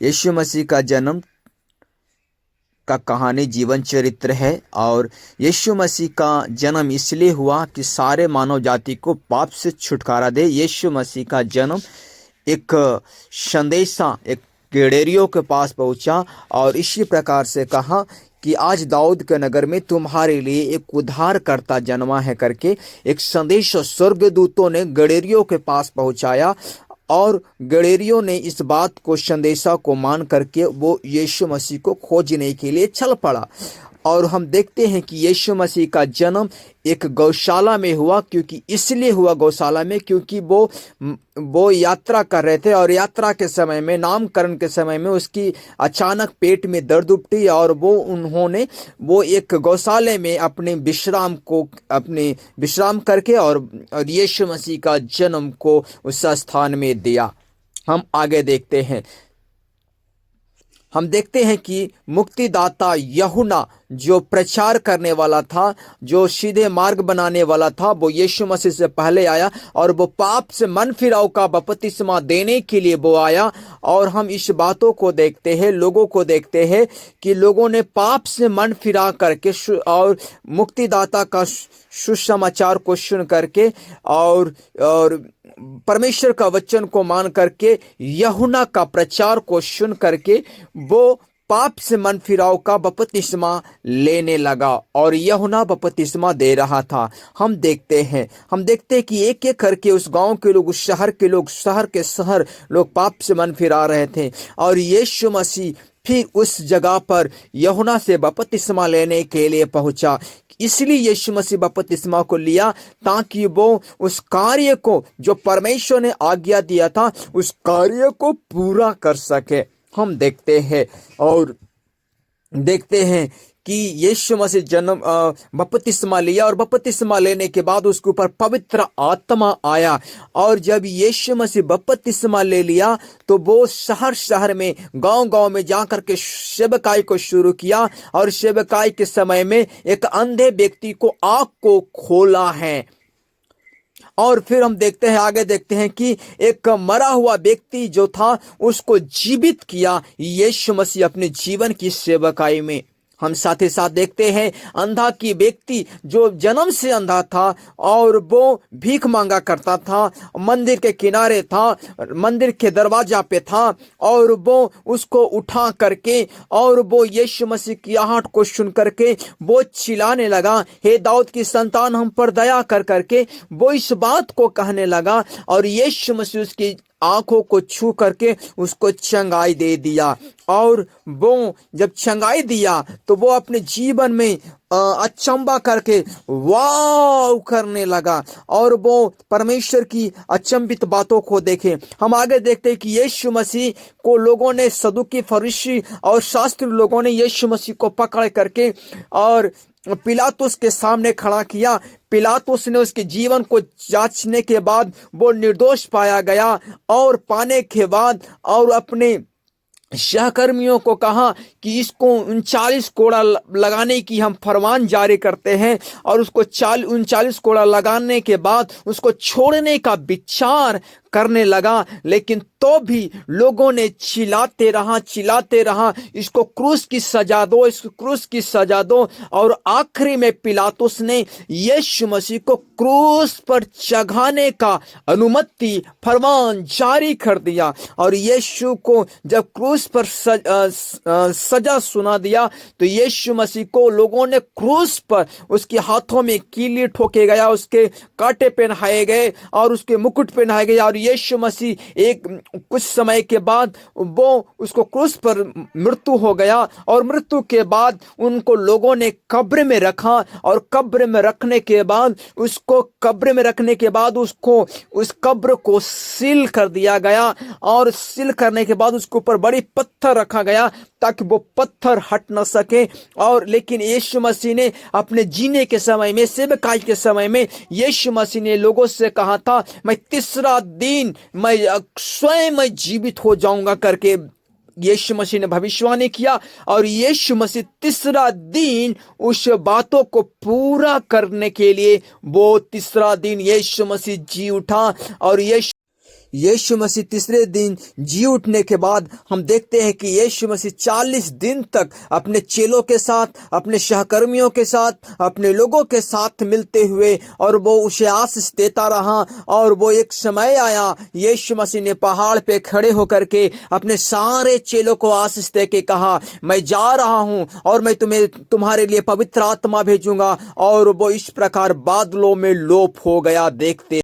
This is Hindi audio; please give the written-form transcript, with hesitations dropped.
यीशु मसीह का जन्म का कहानी जीवन चरित्र है और यीशु मसीह का जन्म इसलिए हुआ कि सारे मानव जाति को पाप से छुटकारा दे। यीशु मसीह का जन्म एक संदेशा एक गेड़ेरियों के पास पहुंचा और इसी प्रकार से कहा कि आज दाऊद के नगर में तुम्हारे लिए एक उद्धारकर्ता जन्मा है करके एक संदेश स्वर्गदूतों ने गडेरियों के पास पहुंचाया और गडेरियों ने इस बात को संदेशा को मान करके वो यीशु मसीह को खोजने के लिए चल पड़ा। और हम देखते हैं कि यीशु मसीह का जन्म एक गौशाला में हुआ, क्योंकि इसलिए हुआ गौशाला में क्योंकि वो यात्रा कर रहे थे और यात्रा के समय में नामकरण के समय में उसकी अचानक पेट में दर्द उपटी और वो एक गौशाले में अपने विश्राम करके और यीशु मसीह का जन्म को उस स्थान में दिया। हम आगे देखते हैं। हम देखते हैं कि मुक्तिदाता यूहन्ना जो प्रचार करने वाला था, जो सीधे मार्ग बनाने वाला था, वो यीशु मसीह से पहले आया और वो पाप से मन फिराव का बपतिस्मा देने के लिए वो आया। और हम इस बातों को देखते हैं, लोगों को देखते हैं कि लोगों ने पाप से मन फिरा करके और मुक्तिदाता का सुसमाचार को सुन करके और परमेश्वर का वचन को मान करके यूहन्ना का प्रचार को सुन करके वो पाप से मन फिराव का बपतिस्मा लेने लगा और यूहन्ना बपतिस्मा दे रहा था। हम देखते हैं कि एक एक करके उस गांव के लोग, उस शहर के लोग, शहर लोग पाप से मन फिरा रहे थे और यीशु मसीह फिर उस जगह पर यूहन्ना से बपतिस्मा लेने के लिए पहुंचा। इसलिए यीशु मसीह बपतिस्मा को लिया ताकि वो उस कार्य को जो परमेश्वर ने आज्ञा दिया था उस कार्य को पूरा कर सके। हम देखते हैं कि यीशु मसीह जन्म बपतिस्मा लिया और बपतिस्मा लेने के बाद उसके ऊपर पवित्र आत्मा आया और जब यीशु मसीह बपतिस्मा ले लिया तो वो शहर में गांव में जाकर के सेवकाई को शुरू किया और सेवकाई के समय में एक अंधे व्यक्ति को आँख को खोला है। और फिर हम आगे देखते हैं कि एक मरा हुआ व्यक्ति जो था उसको जीवित किया यीशु मसीह अपने जीवन की सेवकाई में। हम साथ ही साथ देखते हैं अंधा की व्यक्ति जो जन्म से अंधा था और वो भीख मांगा करता था, मंदिर के किनारे था, मंदिर के दरवाजा पे था और वो उसको उठा करके और वो यीशु मसीह की आहट को सुन करके वो चिल्लाने लगा, हे दाऊद की संतान हम पर दया कर करके वो इस बात को कहने लगा और यीशु मसीह उसकी आंखों को छू करके उसको चंगाई दे दिया। और वो जब चंगाई दिया तो वो अपने जीवन में अचंबा करके वाव करने लगा और वो परमेश्वर की अचंभित बातों को देखे। हम आगे देखते हैं कि यीशु मसीह को लोगों ने, सदुकी, फरीसी और शास्त्री लोगों ने यीशु मसीह को पकड़ करके और पिलातुस के सामने खड़ा किया। पिलातुस ने उसके जीवन को जांचने के बाद वो निर्दोष पाया गया और पाने के बाद और अपने सहकर्मियों को कहा कि इसको 39 कोड़ा लगाने की हम फरमान जारी करते हैं और उसको 39 कोड़ा लगाने के बाद उसको छोड़ने का विचार करने लगा। लेकिन तो भी लोगों ने चिल्लाते रहा, इसको क्रूस की सजा दो और आखिरी में पिलातुस ने यीशु मसीह को क्रूस पर चढ़ाने का अनुमति फरमान जारी कर दिया। और यीशु को जब क्रूस पर सजा सुना दिया तो यीशु मसीह को लोगों ने क्रूस पर उसके हाथों में कीली ठोके गया, उसके कांटे पहनाए गए और उसके मुकुट पहनाए गए और यीशु मसीह एक कुछ समय के बाद वो उसको क्रूस पर मृत्यु हो गया और मृत्यु के बाद उनको लोगों ने कब्र में रखा और कब्र में रखने के बाद उसको उस कब्र को सील कर दिया गया और सील करने के बाद उसके ऊपर बड़ी पत्थर रखा गया ताकि वो पत्थर हट न सके। और लेकिन यीशु मसीह ने अपने जीने के समय में, सेवकाई के समय में यीशु मसीह ने लोगों से कहा था, मैं तीसरा दिन मैं स्वयं जीवित हो जाऊंगा करके यीशु मसीह ने भविष्यवाणी किया। और यीशु मसीह तीसरा दिन उस बातों को पूरा करने के लिए वो तीसरा दिन यीशु मसीह जी उठा और यीशु मसीह तीसरे दिन जी उठने के बाद हम देखते हैं कि यीशु मसीह 40 दिन तक अपने चेलों के साथ, अपने सहकर्मियों के साथ, अपने लोगों के साथ मिलते हुए, और वो उसे आशीष देता रहा। और वो एक समय आया, यीशु मसीह ने पहाड़ पे खड़े होकर के अपने सारे चेलों को आशीष दे के कहा, मैं जा रहा हूं और मैं तुम्हारे लिए पवित्र आत्मा भेजूंगा। और वो इस प्रकार बादलों में लोप हो गया। देखते